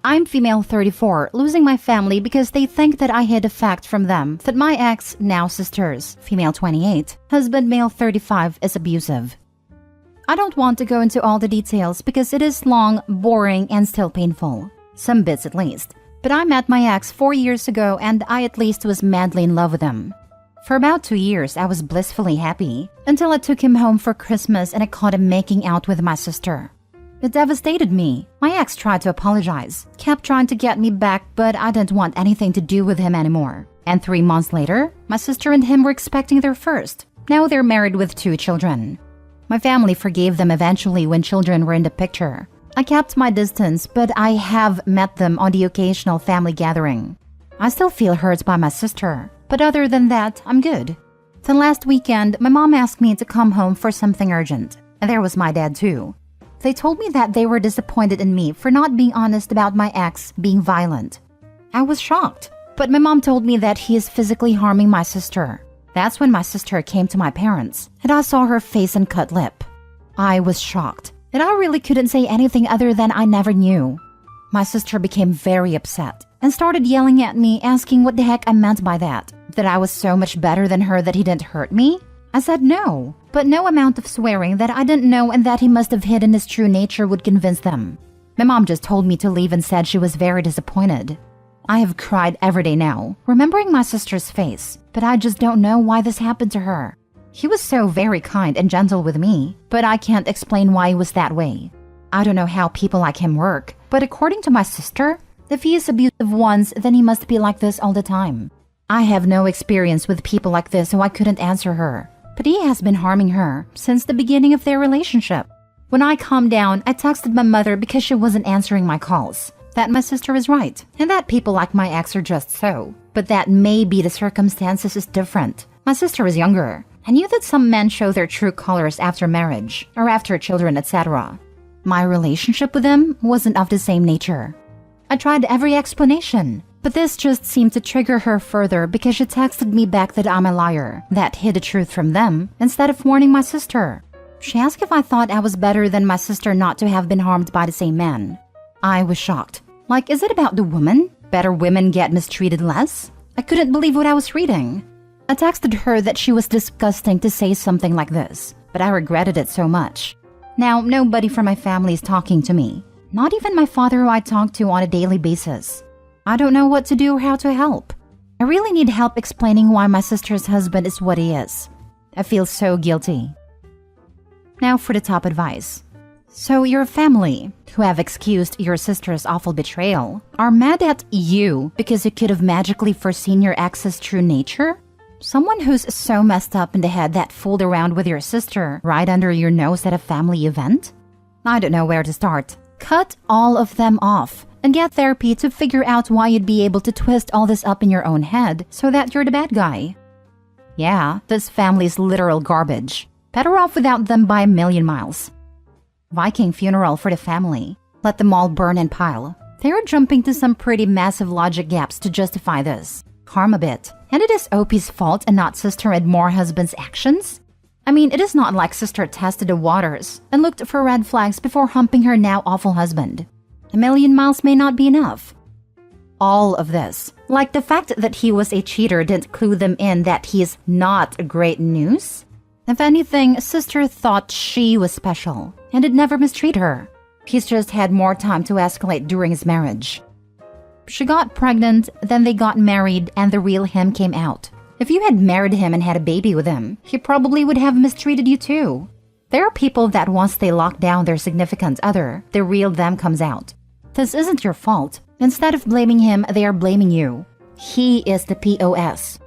I'm female 34, losing my family because they think that I hid a fact from them that my ex, now sisters, female 28, husband male 35 is abusive. I don't want to go into all the details because it is long, boring, and still painful. Some bits at least. But I met my ex 4 years ago and I at least was madly in love with him. For about 2 years, I was blissfully happy until I took him home for Christmas and I caught him making out with my sister. It devastated me. My ex tried to apologize, kept trying to get me back, but I didn't want anything to do with him anymore. And 3 months later, my sister and him were expecting their first. Now they're married with 2 children. My family forgave them eventually when children were in the picture. I kept my distance, but I have met them on the occasional family gathering. I still feel hurt by my sister, but other than that, I'm good. Then last weekend, my mom asked me to come home for something urgent, and there was my dad too. They told me that they were disappointed in me for not being honest about my ex being violent. I was shocked, but my mom told me that he is physically harming my sister. That's when my sister came to my parents, and I saw her face and cut lip. I was shocked, and I really couldn't say anything other than I never knew. My sister became very upset and started yelling at me, asking what the heck I meant by that. That I was so much better than her that he didn't hurt me? I said no, but no amount of swearing that I didn't know and that he must have hidden his true nature would convince them. My mom just told me to leave and said she was very disappointed. I have cried every day now, remembering my sister's face, but I just don't know why this happened to her. He was so very kind and gentle with me, but I can't explain why he was that way. I don't know how people like him work, but according to my sister, if he is abusive once, then he must be like this all the time. I have no experience with people like this, so I couldn't answer her. But he has been harming her since the beginning of their relationship. When I calmed down, I texted my mother because she wasn't answering my calls. That my sister is right, and that people like my ex are just so. But that maybe the circumstances is different. My sister is younger. I knew that some men show their true colors after marriage, or after children, etc. My relationship with him wasn't of the same nature. I tried every explanation, but this just seemed to trigger her further because she texted me back that I'm a liar, that hid the truth from them, instead of warning my sister. She asked if I thought I was better than my sister not to have been harmed by the same man. I was shocked. Like, is it about the woman? Better women get mistreated less? I couldn't believe what I was reading. I texted her that she was disgusting to say something like this, but I regretted it so much. Now, nobody from my family is talking to me. Not even my father, who I talk to on a daily basis. I don't know what to do or how to help. I really need help explaining why my sister's husband is what he is. I feel so guilty. Now for the top advice. So your family, who have excused your sister's awful betrayal, are mad at you because you could have magically foreseen your ex's true nature? Someone who's so messed up in the head that fooled around with your sister right under your nose at a family event? I don't know where to start. Cut all of them off and get therapy to figure out why you'd be able to twist all this up in your own head so that you're the bad guy. Yeah, this family is literal garbage. Better off without them by a million miles. Viking funeral for the family. Let them all burn and pile. They're jumping to some pretty massive logic gaps to justify this. Harm a bit. And it is OP's fault and not sister and more husband's actions? I mean, it is not like sister tested the waters and looked for red flags before humping her now awful husband. A million miles may not be enough. All of this, like the fact that he was a cheater, didn't clue them in that he is not great news? If anything, sister thought she was special and had never mistreated her. He's just had more time to escalate during his marriage. She got pregnant, then they got married, and the real him came out. If you had married him and had a baby with him, he probably would have mistreated you too. There are people that once they lock down their significant other, the real them comes out. This isn't your fault. Instead of blaming him, they are blaming you. He is the POS.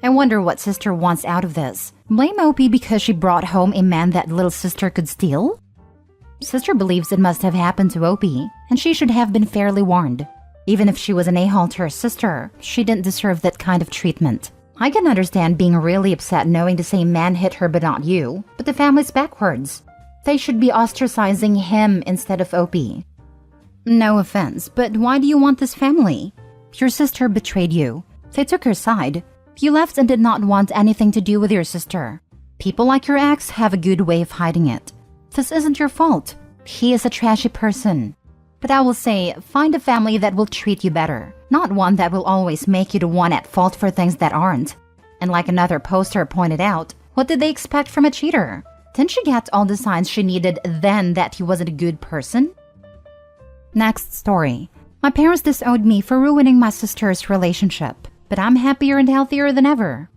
I wonder what sister wants out of this. Blame OP because she brought home a man that little sister could steal? Sister believes it must have happened to OP, and she should have been fairly warned. Even if she was an a-hole to her sister, she didn't deserve that kind of treatment. I can understand being really upset knowing the same man hit her but not you, but the family's backwards. They should be ostracizing him instead of OP. No offense, but why do you want this family? Your sister betrayed you. They took her side. You left and did not want anything to do with your sister. People like your ex have a good way of hiding it. This isn't your fault. He is a trashy person. But I will say, find a family that will treat you better, not one that will always make you the one at fault for things that aren't. And like another poster pointed out, what did they expect from a cheater? Didn't she get all the signs she needed then that he wasn't a good person? Next story. My parents disowned me for ruining my sister's relationship, but I'm happier and healthier than ever.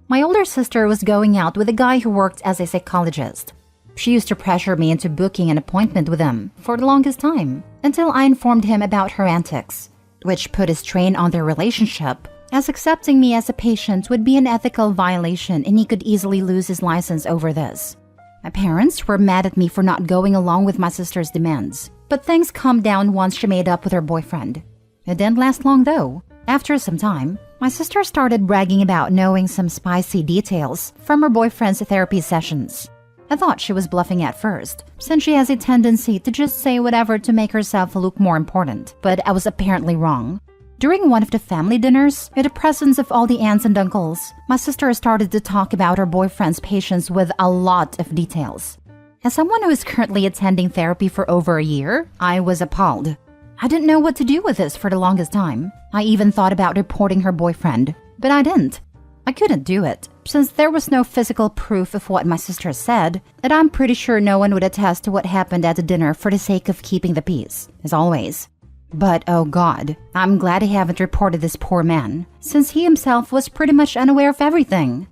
My older sister was going out with a guy who worked as a psychologist. She used to pressure me into booking an appointment with him for the longest time, until I informed him about her antics, which put a strain on their relationship, as accepting me as a patient would be an ethical violation and he could easily lose his license over this. My parents were mad at me for not going along with my sister's demands, but things calmed down once she made up with her boyfriend. It didn't last long though. After some time, my sister started bragging about knowing some spicy details from her boyfriend's therapy sessions. I thought she was bluffing at first, since she has a tendency to just say whatever to make herself look more important, but I was apparently wrong. During one of the family dinners, in the presence of all the aunts and uncles, my sister started to talk about her boyfriend's patients with a lot of details. As someone who is currently attending therapy for over a year, I was appalled. I didn't know what to do with this for the longest time. I even thought about reporting her boyfriend, but I didn't. I couldn't do it, since there was no physical proof of what my sister said, and I'm pretty sure no one would attest to what happened at the dinner for the sake of keeping the peace, as always. But oh god, I'm glad I haven't reported this poor man, since he himself was pretty much unaware of everything.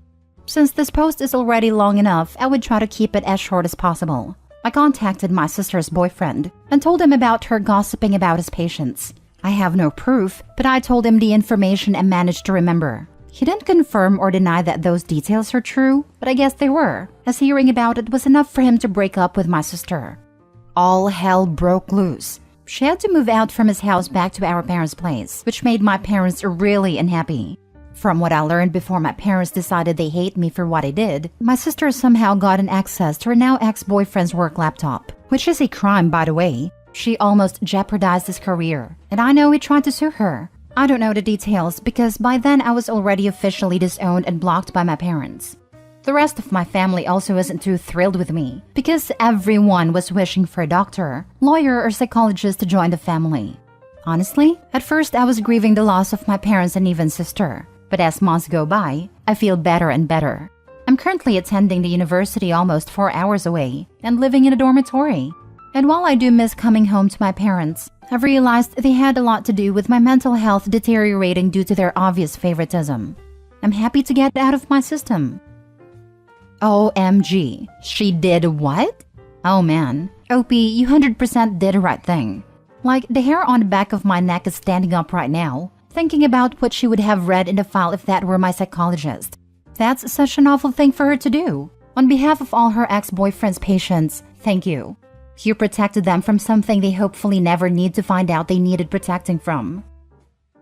Since this post is already long enough, I would try to keep it as short as possible. I contacted my sister's boyfriend and told him about her gossiping about his patients. I have no proof, but I told him the information and managed to remember. He didn't confirm or deny that those details are true, but I guess they were, as hearing about it was enough for him to break up with my sister. All hell broke loose. She had to move out from his house back to our parents' place, which made my parents really unhappy. From what I learned before my parents decided they hate me for what I did, my sister somehow got an access to her now ex-boyfriend's work laptop, which is a crime, by the way. She almost jeopardized his career, and I know he tried to sue her. I don't know the details because by then I was already officially disowned and blocked by my parents. The rest of my family also isn't too thrilled with me because everyone was wishing for a doctor, lawyer, or psychologist to join the family. Honestly, at first I was grieving the loss of my parents and even sister. But as months go by, I feel better and better. I'm currently attending the university almost 4 hours away and living in a dormitory. And while I do miss coming home to my parents, I've realized they had a lot to do with my mental health deteriorating due to their obvious favoritism. I'm happy to get out of my system. OMG, she did what? Oh man, OP, you 100% did the right thing. Like, the hair on the back of my neck is standing up right now, thinking about what she would have read in the file if that were my psychologist. That's such an awful thing for her to do. On behalf of all her ex-boyfriend's patients, thank you. You protected them from something they hopefully never need to find out they needed protecting from.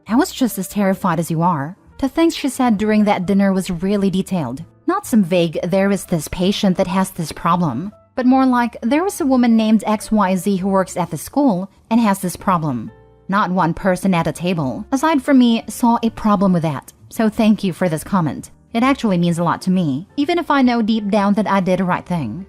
I was just as terrified as you are. The things she said during that dinner was really detailed. Not some vague, there is this patient that has this problem, but more like, there was a woman named XYZ who works at the school and has this problem. Not one person at a table, aside from me, saw a problem with that. So thank you for this comment. It actually means a lot to me, even if I know deep down that I did the right thing.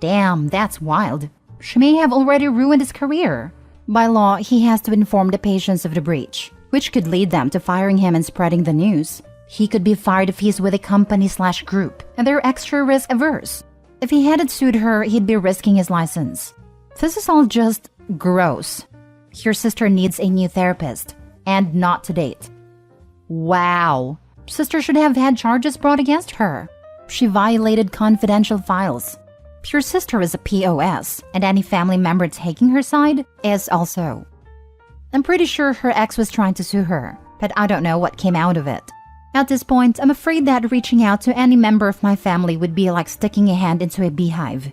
Damn, that's wild. She may have already ruined his career. By law, he has to inform the patients of the breach, which could lead them to firing him and spreading the news. He could be fired if he's with a company/group, and they're extra risk-averse. If he hadn't sued her, he'd be risking his license. This is all just gross. Your sister needs a new therapist, and not to date. Wow. Sister should have had charges brought against her. She violated confidential files. Your sister is a POS, and any family member taking her side is also. I'm pretty sure her ex was trying to sue her, but I don't know what came out of it. At this point, I'm afraid that reaching out to any member of my family would be like sticking a hand into a beehive.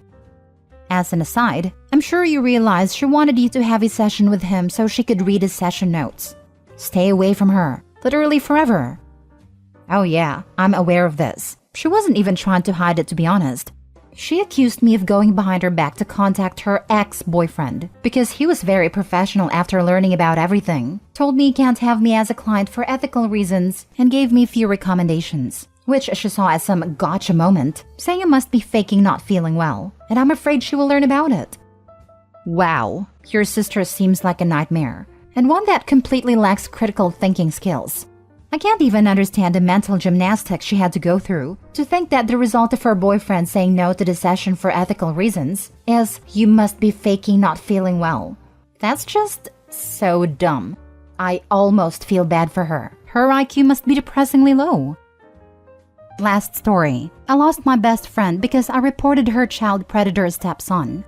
As an aside, I'm sure you realize she wanted you to have a session with him so she could read his session notes. Stay away from her, literally forever. Oh yeah, I'm aware of this. She wasn't even trying to hide it, to be honest. She accused me of going behind her back to contact her ex-boyfriend because he was very professional after learning about everything, told me he can't have me as a client for ethical reasons, and gave me few recommendations, which she saw as some gotcha moment, saying I must be faking not feeling well, and I'm afraid she will learn about it. Wow, your sister seems like a nightmare, and one that completely lacks critical thinking skills. I can't even understand the mental gymnastics she had to go through to think that the result of her boyfriend saying no to the session for ethical reasons is you must be faking not feeling well. That's just so dumb. I almost feel bad for her. Her IQ must be depressingly low. Last story. I lost my best friend because I reported her child predator stepson.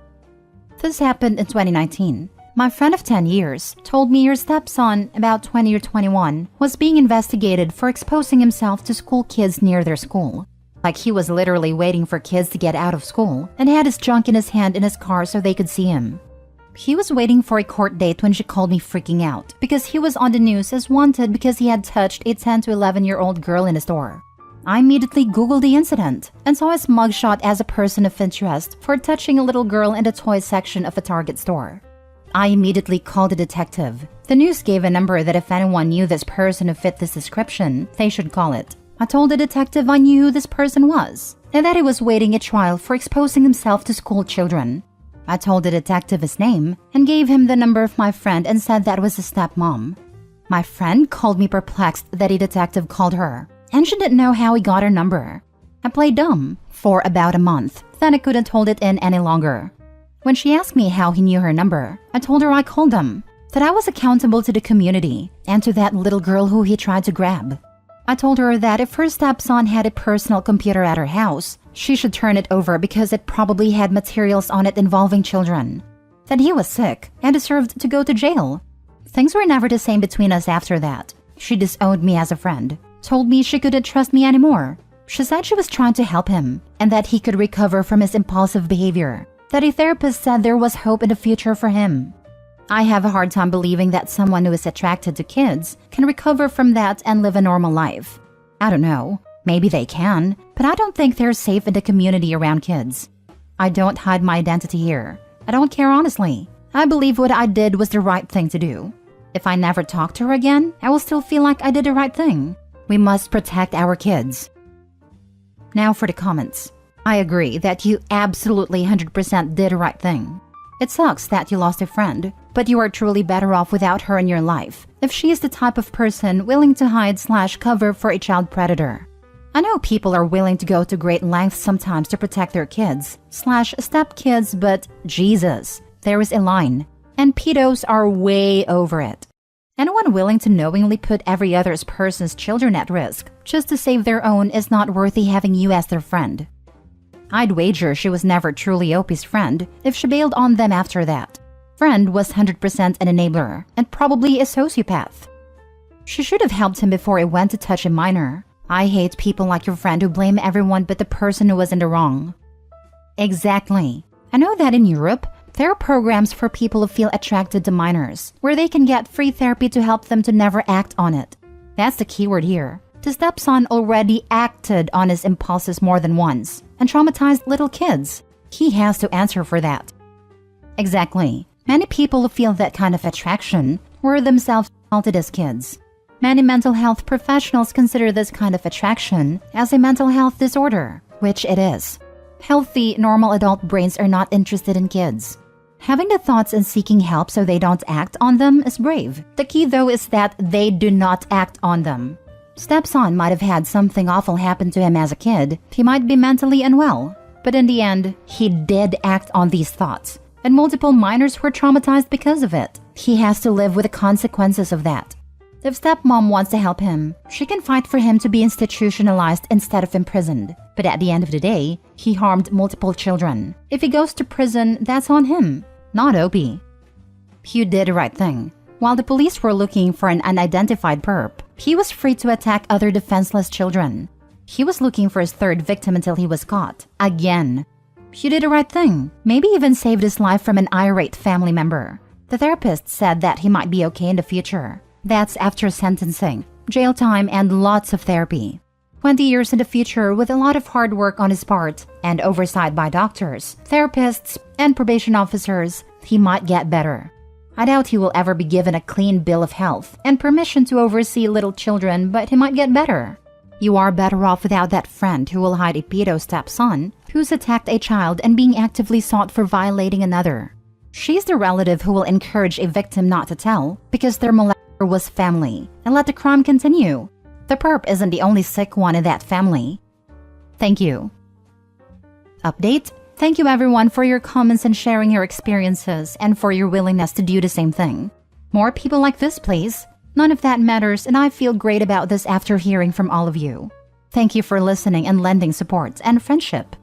This happened in 2019. My friend of 10 years told me her stepson, about 20 or 21, was being investigated for exposing himself to school kids near their school. Like he was literally waiting for kids to get out of school and had his junk in his hand in his car so they could see him. He was waiting for a court date when she called me freaking out because he was on the news as wanted because he had touched a 10 to 11-year-old girl in a store. I immediately Googled the incident and saw his mugshot as a person of interest for touching a little girl in the toy section of a Target store. I immediately called a detective. The news gave a number that if anyone knew this person who fit this description, they should call it. I told the detective I knew who this person was and that he was waiting a trial for exposing himself to school children. I told the detective his name and gave him the number of my friend and said that was his stepmom. My friend called me perplexed that a detective called her, and she didn't know how he got her number. I played dumb for about a month, then I couldn't hold it in any longer. When she asked me how he knew her number, I told her I called him, that I was accountable to the community and to that little girl who he tried to grab. I told her that if her stepson had a personal computer at her house, she should turn it over because it probably had materials on it involving children. That he was sick and deserved to go to jail. Things were never the same between us after that. She disowned me as a friend, told me she couldn't trust me anymore. She said she was trying to help him and that he could recover from his impulsive behavior. That a therapist said there was hope in the future for him. I have a hard time believing that someone who is attracted to kids can recover from that and live a normal life. I don't know, maybe they can, but I don't think they're safe in the community around kids. I don't hide my identity here. I don't care honestly. I believe what I did was the right thing to do. If I never talk to her again, I will still feel like I did the right thing. We must protect our kids. Now for the comments. I agree that you absolutely 100% did the right thing. It sucks that you lost a friend, but you are truly better off without her in your life if she is the type of person willing to hide/cover for a child predator. I know people are willing to go to great lengths sometimes to protect their kids/stepkids, but Jesus, there is a line, and pedos are way over it. Anyone willing to knowingly put every other person's children at risk just to save their own is not worthy having you as their friend. I'd wager she was never truly Opie's friend if she bailed on them after that. Friend was 100% an enabler and probably a sociopath. She should have helped him before he went to touch a minor. I hate people like your friend who blame everyone but the person who was in the wrong. Exactly. I know that in Europe, there are programs for people who feel attracted to minors, where they can get free therapy to help them to never act on it. That's the keyword here. The stepson already acted on his impulses more than once and traumatized little kids. He has to answer for that. Exactly. Many people who feel that kind of attraction were themselves assaulted as kids. Many mental health professionals consider this kind of attraction as a mental health disorder, which it is. Healthy, normal adult brains are not interested in kids. Having the thoughts and seeking help so they don't act on them is brave. The key though is that they do not act on them. Stepson might have had something awful happen to him as a kid. He might be mentally unwell. But in the end, he did act on these thoughts. And multiple minors were traumatized because of it. He has to live with the consequences of that. If stepmom wants to help him, she can fight for him to be institutionalized instead of imprisoned. But at the end of the day, he harmed multiple children. If he goes to prison, that's on him, not Opie. Hugh did the right thing. While the police were looking for an unidentified perp, he was free to attack other defenseless children. He was looking for his third victim until he was caught. Again. He did the right thing. Maybe even saved his life from an irate family member. The therapist said that he might be okay in the future. That's after sentencing, jail time, and lots of therapy. 20 years in the future with a lot of hard work on his part and oversight by doctors, therapists, and probation officers, he might get better. I doubt he will ever be given a clean bill of health and permission to oversee little children, but he might get better. You are better off without that friend who will hide a pedo stepson who's attacked a child and being actively sought for violating another. She's the relative who will encourage a victim not to tell because their molester was family and let the crime continue. The perp isn't the only sick one in that family. Thank you. Update. Thank you everyone for your comments and sharing your experiences and for your willingness to do the same thing. More people like this, please. None of that matters, and I feel great about this after hearing from all of you. Thank you for listening and lending support and friendship.